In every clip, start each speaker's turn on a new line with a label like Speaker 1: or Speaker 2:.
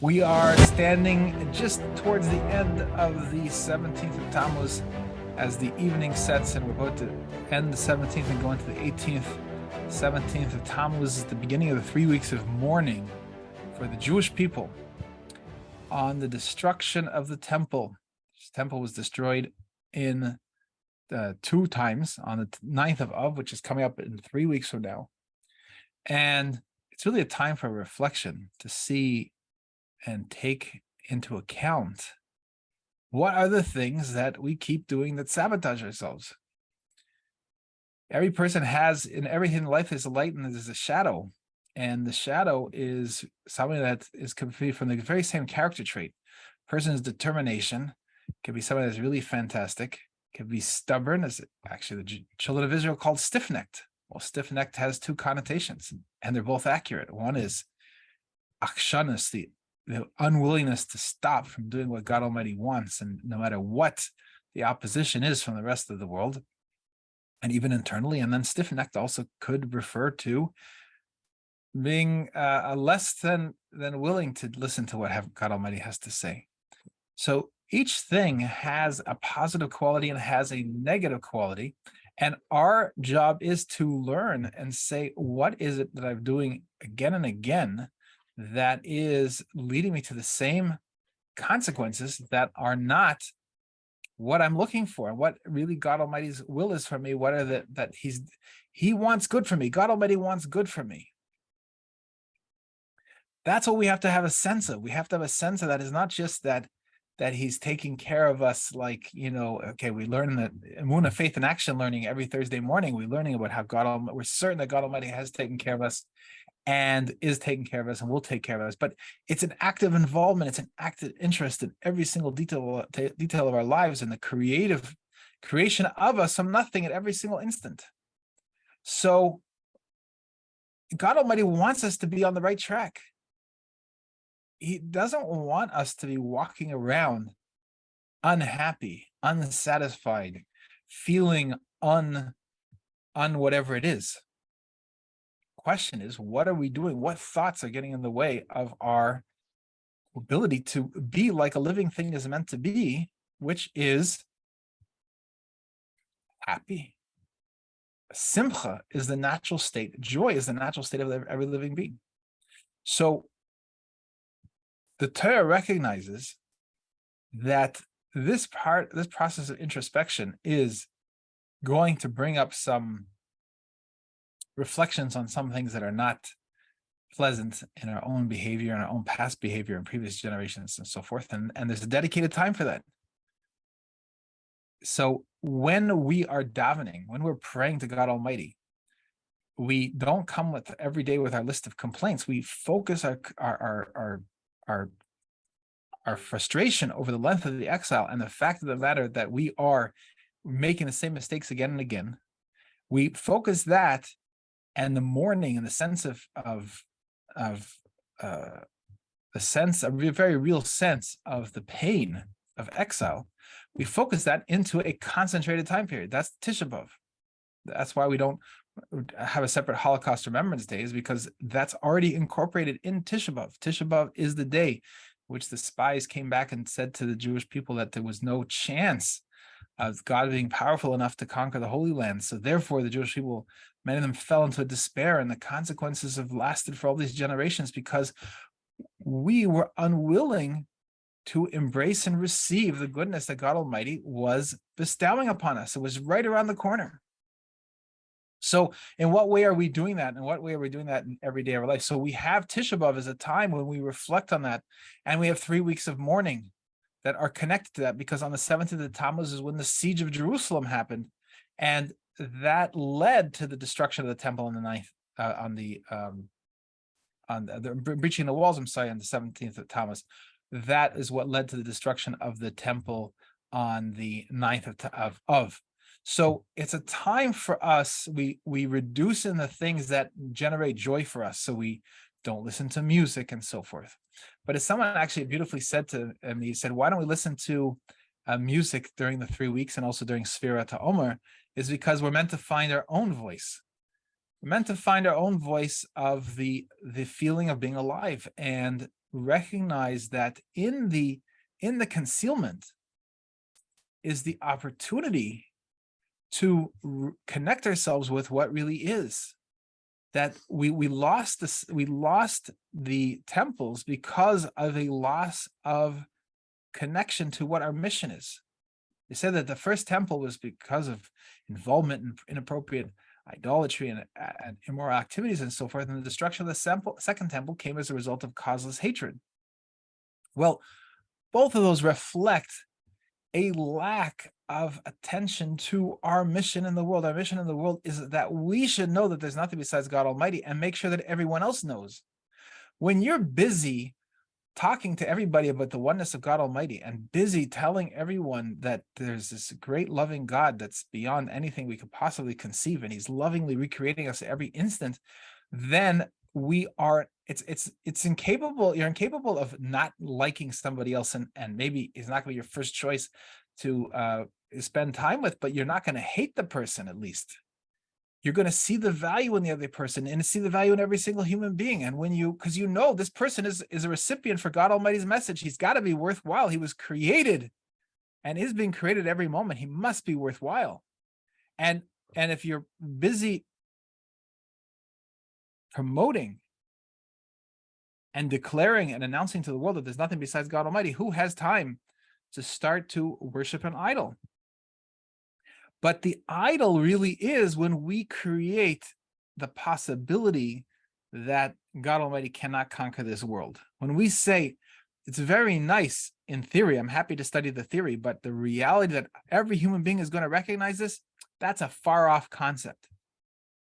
Speaker 1: We are standing just towards the end of the 17th of Tammuz as the evening sets, and we're about to end the 17th and go into the 18th. 17th of Tammuz is the beginning of the 3 weeks of mourning for the Jewish people on the destruction of the temple. This temple was destroyed in 2 times on the 9th of Av, which is coming up in 3 weeks from now. And it's really a time for reflection to see and take into account what are the things that we keep doing that sabotage ourselves. Every person has, in everything in life, is a light and there's a shadow, and the shadow is something that is complete from the very same character trait. Person's determination can be something that's really fantastic, can be stubborn, as actually the children of Israel called stiff-necked. Well, stiff-necked has 2 connotations, and they're both accurate. One is akshanas, the unwillingness to stop from doing what God Almighty wants, and no matter what the opposition is from the rest of the world, and even internally. And then stiff-necked also could refer to being less than willing to listen to what God Almighty has to say. So each thing has a positive quality and has a negative quality, and our job is to learn and say, what is it that I'm doing again and again that is leading me to the same consequences that are not what I'm looking for, what really God Almighty's will is for me, what are that he wants good for me. God Almighty wants good for me. That's what we have to have a sense of. We have to have a sense of that. It's not just that he's taking care of us, like, okay, we learn that Emunah, faith and action learning every Thursday morning. We're learning about how we're certain that God Almighty has taken care of us and is taking care of us and will take care of us. But it's an active involvement. It's an active interest in every single detail of our lives and the creative creation of us from nothing at every single instant. So God Almighty wants us to be on the right track. He doesn't want us to be walking around unhappy, unsatisfied, feeling whatever it is. Question is, what are we doing? What thoughts are getting in the way of our ability to be like a living thing is meant to be, which is happy? Simcha is the natural state. Joy is the natural state of every living being. So the Torah recognizes that this process of introspection is going to bring up some reflections on some things that are not pleasant in our own behavior and our own past behavior in previous generations and so forth. And there's a dedicated time for that. So when we are davening, when we're praying to God Almighty, we don't come every day with our list of complaints. We focus our frustration over the length of the exile and the fact of the matter that we are making the same mistakes again and again. We focus that, and the mourning and the sense of a very real sense of the pain of exile, we focus that into a concentrated time period. That's Tisha B'Av. That's why we don't have a separate Holocaust Remembrance Day, is because that's already incorporated in Tisha B'Av. Tisha B'Av is the day which the spies came back and said to the Jewish people that there was no chance of God being powerful enough to conquer the Holy Land. So therefore, the Jewish people, many of them fell into despair, and the consequences have lasted for all these generations because we were unwilling to embrace and receive the goodness that God Almighty was bestowing upon us. It was right around the corner. So in what way are we doing that? In what way are we doing that in every day of our life? So we have Tisha B'Av as a time when we reflect on that, and we have 3 weeks of mourning that are connected to that, because on the 17th of Tammuz is when the siege of Jerusalem happened, and that led to the destruction of the temple on the 9th, on the breaching the walls, on the 17th of Tammuz. That is what led to the destruction of the temple on the 9th of. So it's a time for us, we reduce in the things that generate joy for us. So we don't listen to music and so forth. But as someone actually beautifully said to me, he said, why don't we listen to music during the 3 weeks and also during Sfira Ta'omer, is because we're meant to find our own voice. We're meant to find our own voice of the feeling of being alive and recognize that in the concealment is the opportunity to connect ourselves with what really is. That we lost the temples because of a loss of connection to what our mission is. They said that the first temple was because of involvement in inappropriate idolatry and immoral activities and so forth, and the destruction of the second temple came as a result of causeless hatred. Well, both of those reflect a lack of attention to our mission in the world. Our mission in the world is that we should know that there's nothing besides God Almighty and make sure that everyone else knows. When you're busy talking to everybody about the oneness of God Almighty and busy telling everyone that there's this great loving God that's beyond anything we could possibly conceive, and he's lovingly recreating us every instant, then we are, it's incapable, you're incapable of not liking somebody else, and maybe it's not gonna be your first choice to spend time with, but you're not going to hate the person. At least you're going to see the value in the other person and see the value in every single human being. And when you, because you know this person is a recipient for God Almighty's message, he's got to be worthwhile. He was created and is being created every moment. He must be worthwhile. And if you're busy promoting and declaring and announcing to the world that there's nothing besides God Almighty, who has time to start to worship an idol? But the idol really is when we create the possibility that God Almighty cannot conquer this world. When we say, it's very nice in theory, I'm happy to study the theory, but the reality that every human being is going to recognize this, that's a far off concept.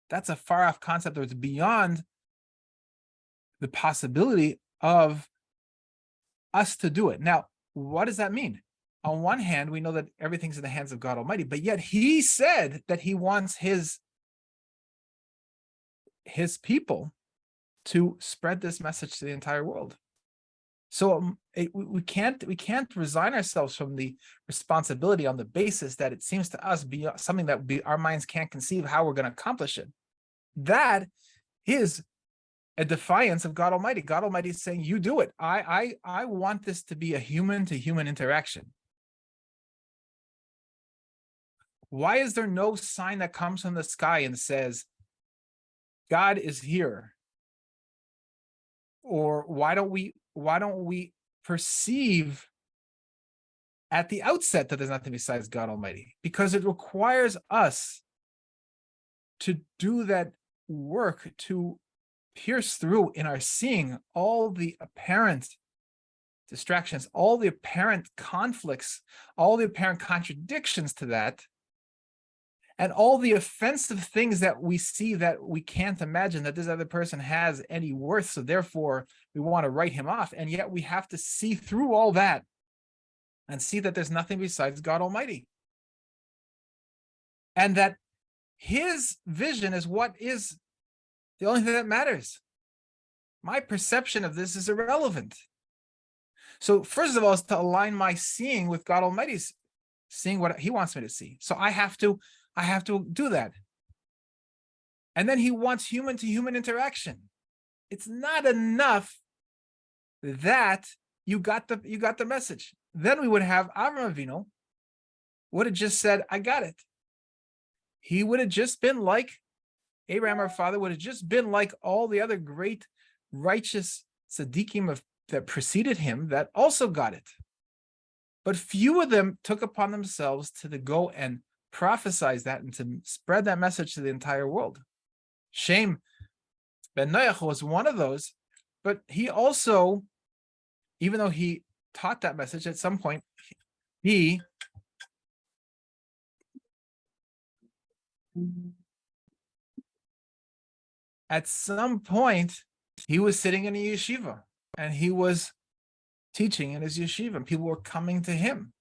Speaker 1: That's a far off concept that's beyond the possibility of us to do it. Now, what does that mean? On one hand, we know that everything's in the hands of God Almighty, but yet he said that he wants his people to spread this message to the entire world. So we can't resign ourselves from the responsibility on the basis that it seems to us be something that our minds can't conceive how we're going to accomplish it. That is a defiance of God Almighty. God Almighty is saying, you do it. I want this to be a human to human interaction. Why is there no sign that comes from the sky and says, God is here? Or why don't we perceive at the outset that there's nothing besides God Almighty? Because it requires us to do that work, to pierce through in our seeing all the apparent distractions, all the apparent conflicts, all the apparent contradictions to that, and all the offensive things that we see that we can't imagine that this other person has any worth, so therefore we want to write him off. And yet we have to see through all that and see that there's nothing besides God Almighty. And that his vision is what is the only thing that matters. My perception of this is irrelevant. So first of all, is to align my seeing with God Almighty's seeing, what he wants me to see. So I have to do that. And then he wants human to human interaction. It's not enough that you got the message. Then we would have Avraham Avinu would have just said, I got it. He would have just been like Abraham, our father, would have just been like all the other great righteous tzaddikim that preceded him that also got it. But few of them took upon themselves to go and prophesize that and to spread that message to the entire world. Shem ben Noach was one of those, but he also, even though he taught that message at some point, he was sitting in a yeshiva and he was teaching in his yeshiva and people were coming to him.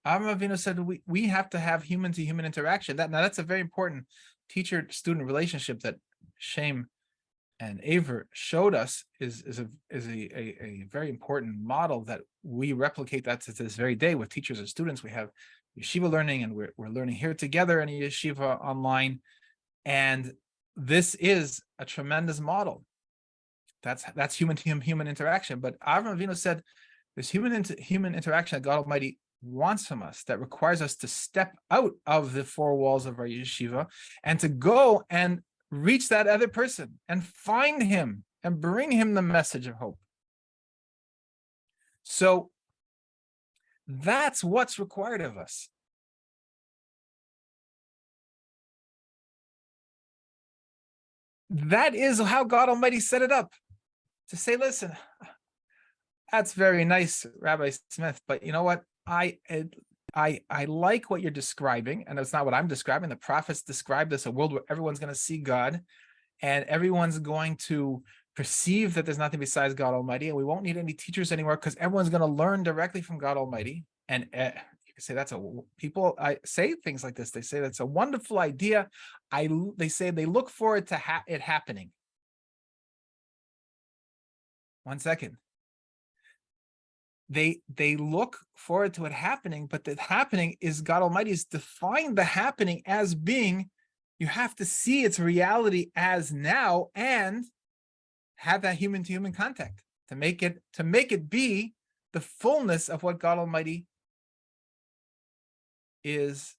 Speaker 1: Avraham Avinu said, we have to have human to human interaction. That's a very important teacher-student relationship that Shem and Aver showed us is a very important model that we replicate that to this very day with teachers and students. We have yeshiva learning, and we're learning here together in a yeshiva online. And this is a tremendous model. That's human interaction. But Avram Avinu said there's human interaction that God Almighty wants from us, that requires us to step out of the four walls of our yeshiva and to go and reach that other person and find him and bring him the message of hope. So that's what's required of us. That is how God Almighty set it up, to say, listen, that's very nice, Rabbi Smith, but you know what? I like what you're describing, and it's not what I'm describing. The prophets describe this, a world where everyone's going to see God, and everyone's going to perceive that there's nothing besides God Almighty, and we won't need any teachers anymore because everyone's going to learn directly from God Almighty. And you can say people say things like this. They say that's a wonderful idea. They say they look forward to it happening. One second. They look forward to it happening, but the happening is God Almighty has defined the happening as being, you have to see its reality as now and have that human-to-human contact to make it be the fullness of what God Almighty is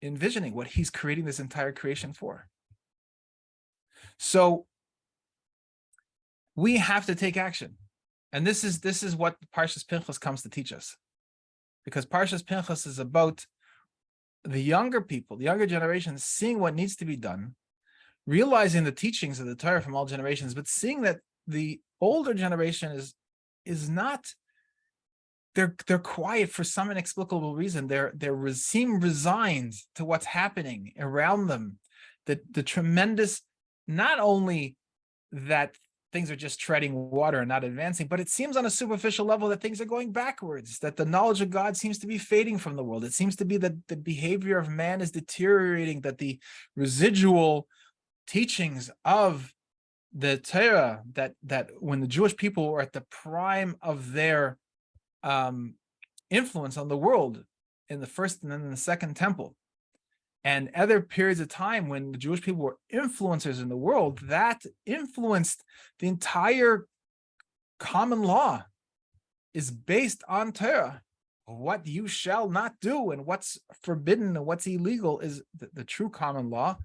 Speaker 1: envisioning, what he's creating this entire creation for. So we have to take action. And this is what Parshas Pinchas comes to teach us. Because Parshas Pinchas is about the younger people, the younger generation, seeing what needs to be done, realizing the teachings of the Torah from all generations, but seeing that the older generation is not, they're quiet for some inexplicable reason. They seem resigned to what's happening around them. The tremendous, not only that things are just treading water and not advancing, but it seems on a superficial level that things are going backwards, that the knowledge of God seems to be fading from the world. It seems to be that the behavior of man is deteriorating, that the residual teachings of the Torah, that when the Jewish people were at the prime of their influence on the world in the first and then in the second temple, and other periods of time when the Jewish people were influencers in the world, that influenced the entire common law is based on Torah. What you shall not do and what's forbidden and what's illegal is the true common law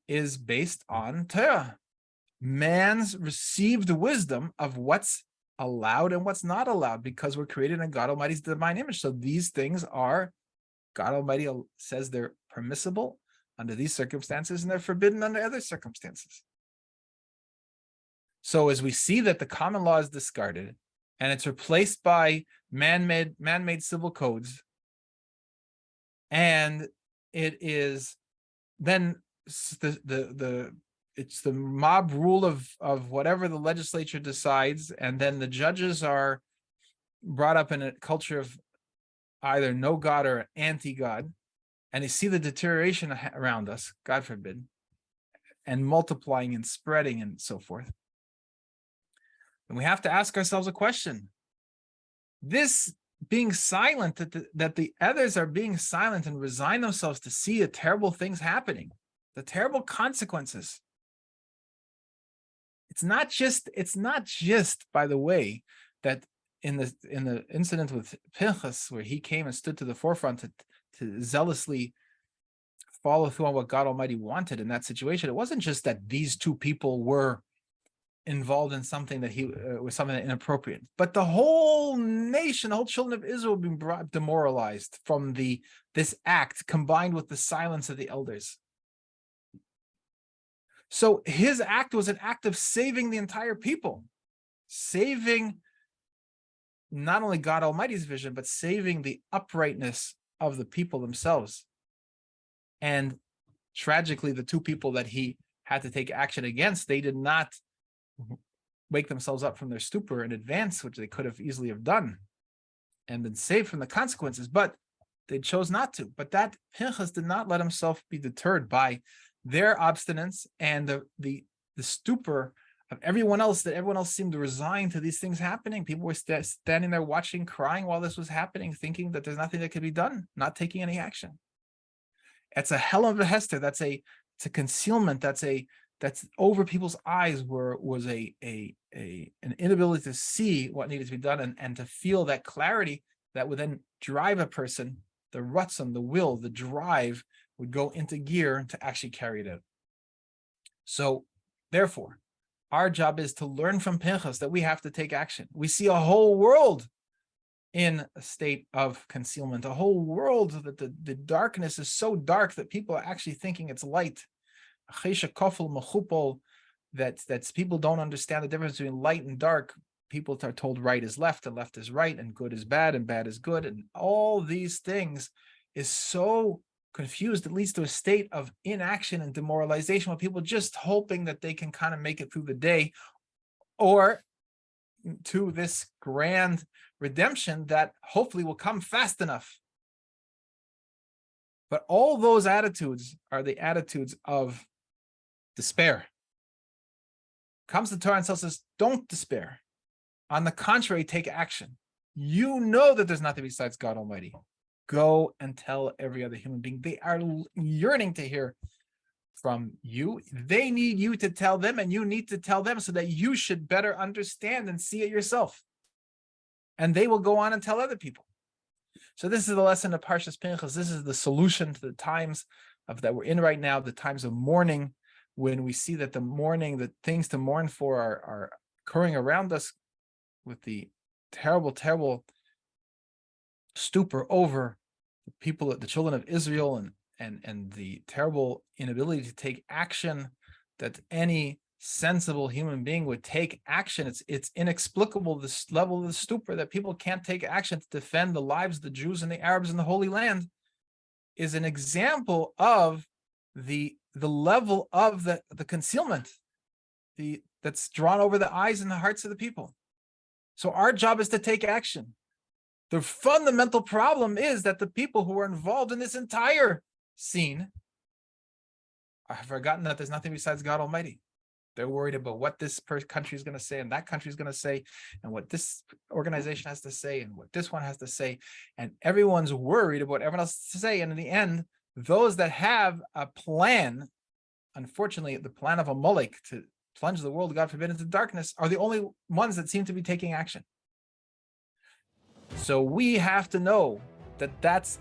Speaker 1: is based on Torah. Man's received wisdom of what's allowed and what's not allowed because we're created in God Almighty's divine image. So these things are, God Almighty says they're permissible under these circumstances and they're forbidden under other circumstances. So as we see that the common law is discarded and it's replaced by man-made civil codes, and it is then it's the mob rule of whatever the legislature decides, and then the judges are brought up in a culture of either no God or anti-God, and you see the deterioration around us, God forbid, and multiplying and spreading and so forth. And we have to ask ourselves a question. This being silent, that the others are being silent and resign themselves to see the terrible things happening, the terrible consequences. It's not just, by the way, that in the incident with Pinchas, where he came and stood to the forefront to zealously follow through on what God Almighty wanted in that situation, it wasn't just that these two people were involved in something that was something inappropriate, but the whole nation, the whole children of Israel, being brought demoralized from this act, combined with the silence of the elders. So his act was an act of saving the entire people, saving not only God Almighty's vision, but saving the uprightness of the people themselves. And tragically, the two people that he had to take action against, they did not wake themselves up from their stupor in advance, which they could have easily have done and been saved from the consequences, but they chose not to. But that Pinchas did not let himself be deterred by their obstinance and the stupor of everyone else, that everyone else seemed to resign to these things happening. People were standing there watching, crying while this was happening, thinking that there's nothing that could be done, not taking any action. It's a hell of a hester. It's a concealment. That's a that's over people's eyes was an inability to see what needed to be done and to feel that clarity that would then drive a person, the ratzon, the will, the drive would go into gear to actually carry it out. So therefore, our job is to learn from Pinchas that we have to take action. We see a whole world in a state of concealment, a whole world that the darkness is so dark that people are actually thinking it's light. That's people don't understand the difference between light and dark. People are told right is left and left is right and good is bad and bad is good. And all these things is so confused. It leads to a state of inaction and demoralization where people just hoping that they can kind of make it through the day, or to this grand redemption that hopefully will come fast enough. But all those attitudes are the attitudes of despair. Comes the Torah and tells us, don't despair. On the contrary, take action. You know that there's nothing besides God Almighty. Go and tell every other human being. They are yearning to hear from you. They need you to tell them, and you need to tell them so that you should better understand and see it yourself. And they will go on and tell other people. So this is the lesson of Parshas Pinchas. This is the solution to the times that we're in right now, the times of mourning, when we see that the things to mourn for are occurring around us, with the terrible, terrible stupor over the people, the children of Israel, and the terrible inability to take action, that any sensible human being would take action. It's inexplicable, this level of the stupor, that people can't take action to defend the lives of the Jews and the Arabs in the Holy Land, is an example of the level of the concealment that's drawn over the eyes and the hearts of the people. So our job is to take action. The fundamental problem is that the people who are involved in this entire scene have forgotten that there's nothing besides God Almighty. They're worried about what this country is going to say and that country is going to say, and what this organization has to say and what this one has to say. And everyone's worried about what everyone else has to say. And in the end, those that have a plan, unfortunately, the plan of a Amalek to plunge the world, God forbid, into darkness, are the only ones that seem to be taking action. So we have to know that that's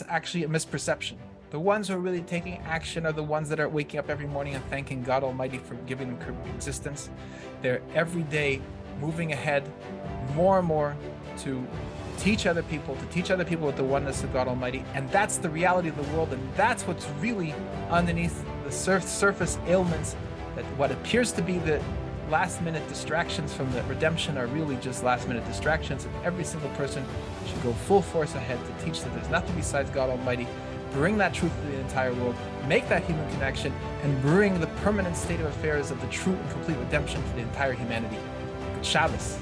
Speaker 1: actually a misperception. The ones who are really taking action are the ones that are waking up every morning and thanking God Almighty for giving them existence. They're every day moving ahead more and more to teach other people with the oneness of God Almighty. And that's the reality of the world. And that's what's really underneath the surface ailments, that what appears to be the last-minute distractions from the redemption are really just last-minute distractions. And every single person should go full force ahead to teach that there's nothing besides God Almighty, bring that truth to the entire world, make that human connection, and bring the permanent state of affairs of the true and complete redemption to the entire humanity. Good Shabbos.